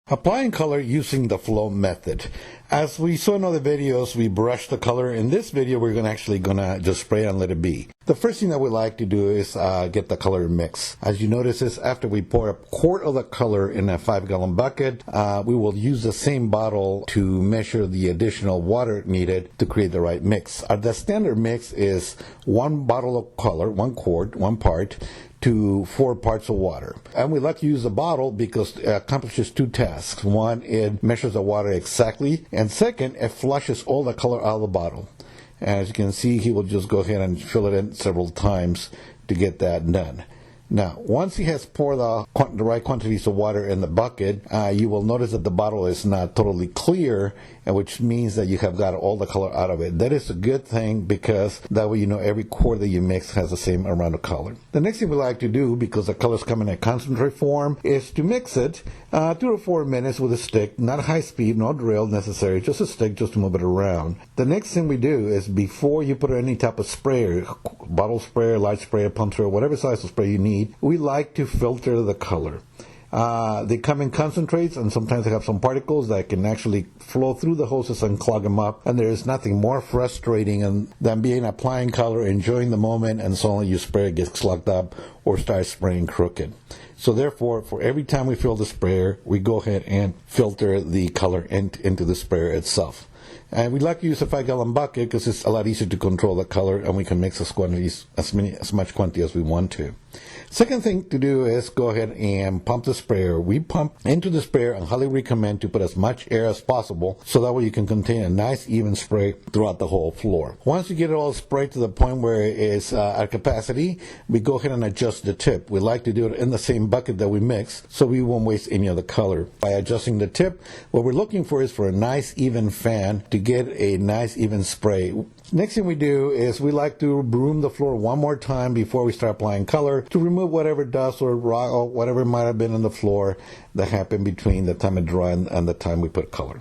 Applying color using the flow method. As we saw in other videos, we brush the color. In this video, we're actually gonna just spray it and let it be. The first thing that we like to do is get the color mix. As you notice, is after we pour a quart of the color in a 5-gallon bucket, we will use the same bottle to measure the additional water needed to create the right mix. The standard mix is 1 bottle of color, 1 quart, 1 part, to 4 parts of water. And we like to use the bottle because it accomplishes 2 tasks. One, it measures the water exactly, and second, it flushes all the color out of the bottle. As you can see, he will just go ahead and fill it in several times to get that done. Now, once he has poured the right quantities of water in the bucket, you will notice that the bottle is not totally clear, which means that you have got all the color out of it. That is a good thing because that way you know every quart that you mix has the same amount of color. The next thing we like to do, because the colors come in a concentrate form, is to mix it 2 to 4 minutes with a stick, not high speed, no drill necessary, just a stick just to move it around. The next thing we do is before you put any type of sprayer, bottle sprayer, light sprayer, pump sprayer, whatever size of spray you need, we like to filter the color. They come in concentrates, and sometimes they have some particles that can actually flow through the hoses and clog them up. And there is nothing more frustrating than being applying color, enjoying the moment, and suddenly your sprayer gets clogged up or starts spraying crooked. So therefore, for every time we fill the sprayer, we go ahead and filter the color into the sprayer itself. And we like to use a 5-gallon bucket because it's a lot easier to control the color, and we can mix as much quantity as we want to. Second thing to do is go ahead and pump the sprayer. We pump into the sprayer and highly recommend to put as much air as possible so that way you can contain a nice even spray throughout the whole floor. Once you get it all sprayed to the point where it is at capacity, we go ahead and adjust the tip. We like to do it in the same bucket that we mix so we won't waste any of the color. By adjusting the tip, what we're looking for is for a nice even fan to get a nice even spray. Next thing we do is we like to broom the floor one more time before we start applying color to remove whatever dust or rock or whatever might have been in the floor that happened between the time it dried and the time we put color.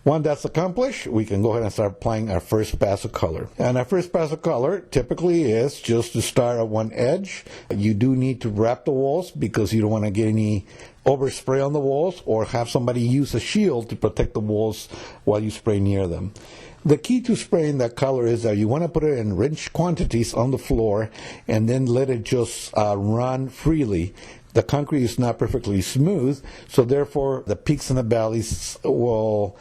Once that's accomplished, we can go ahead and start applying our first pass of color. And our first pass of color typically is just to start at one edge. You do need to wrap the walls because you don't want to get any overspray on the walls or have somebody use a shield to protect the walls while you spray near them. The key to spraying that color is that you want to put it in rich quantities on the floor and then let it just run freely. The concrete is not perfectly smooth, so therefore the peaks and the valleys will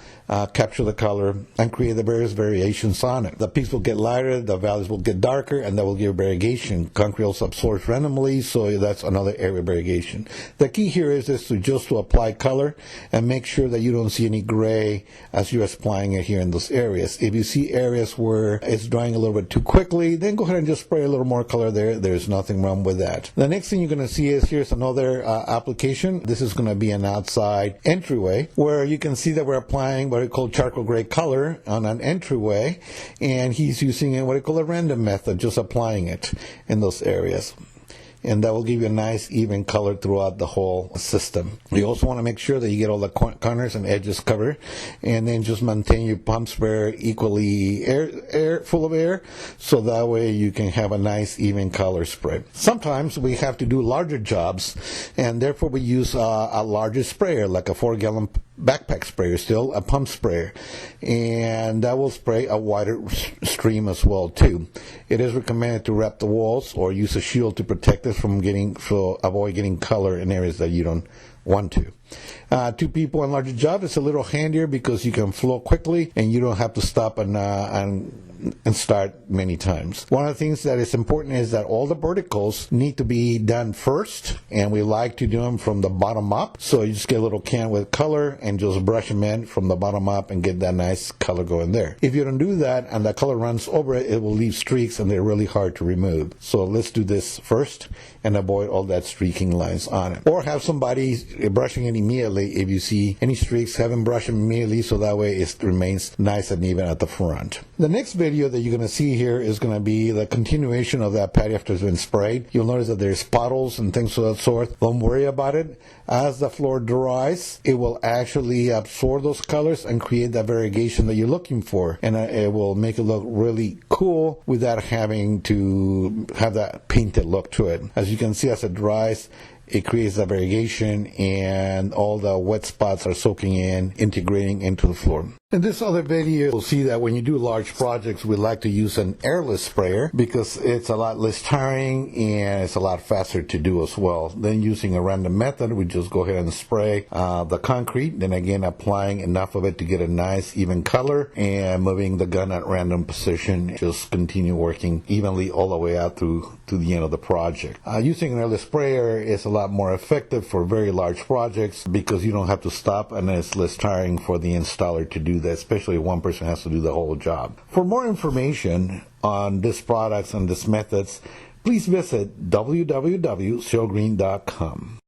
capture the color and create the various variations on it. The peaks will get lighter, the valleys will get darker, and that will give variegation. Concrete also absorbs randomly, so that's another area of variegation. The key here is to apply color and make sure that you don't see any gray as you're applying it here in those areas. If you see areas where it's drying a little bit too quickly, then go ahead and just spray a little more color there. There's nothing wrong with that. The next thing you're going to see is here's another application. This is going to be an outside entryway where you can see that we're applying what we call charcoal gray color on an entryway, and he's using what we call a random method, just applying it in those areas. And that will give you a nice even color throughout the whole system. You also want to make sure that you get all the corners and edges covered, and then just maintain your pump sprayer equally full of air, so that way you can have a nice even color spray. Sometimes we have to do larger jobs, and therefore we use a larger sprayer, like a 4-gallon backpack sprayer, still a pump sprayer, and that will spray a wider stream as well too. It is recommended to wrap the walls or use a shield to protect it from avoid getting color in areas that you don't want to. 2 people on larger job, it's a little handier because you can flow quickly and you don't have to stop and start many times. One of the things that is important is that all the verticals need to be done first, and we like to do them from the bottom up. So you just get a little can with color and just brush them in from the bottom up and get that nice color going there. If you don't do that and the color runs over it, it will leave streaks and they're really hard to remove. So let's do this first and avoid all that streaking lines on it. Or have somebody brushing it immediately. If you see any streaks, have them brush them immediately so that way it remains nice and even at the front. The next video that you're going to see here is going to be the continuation of that patio after it's been sprayed. You'll notice that there's puddles and things of that sort. Don't worry about it. As the floor dries, it will actually absorb those colors and create that variegation that you're looking for, and it will make it look really cool without having to have that painted look to it. As you can see, as it dries, it creates that variegation, and all the wet spots are soaking in, integrating into the floor. In this other video, you'll see that when you do large projects, we like to use an airless sprayer because it's a lot less tiring and it's a lot faster to do as well. Then using a random method, we just go ahead and spray the concrete, then again applying enough of it to get a nice even color, and moving the gun at random position, just continue working evenly all the way out to the end of the project. Using an airless sprayer is a lot more effective for very large projects because you don't have to stop, and it's less tiring for the installer to do that, especially if one person has to do the whole job. For more information on these products and these methods, please visit www.SealGreen.com.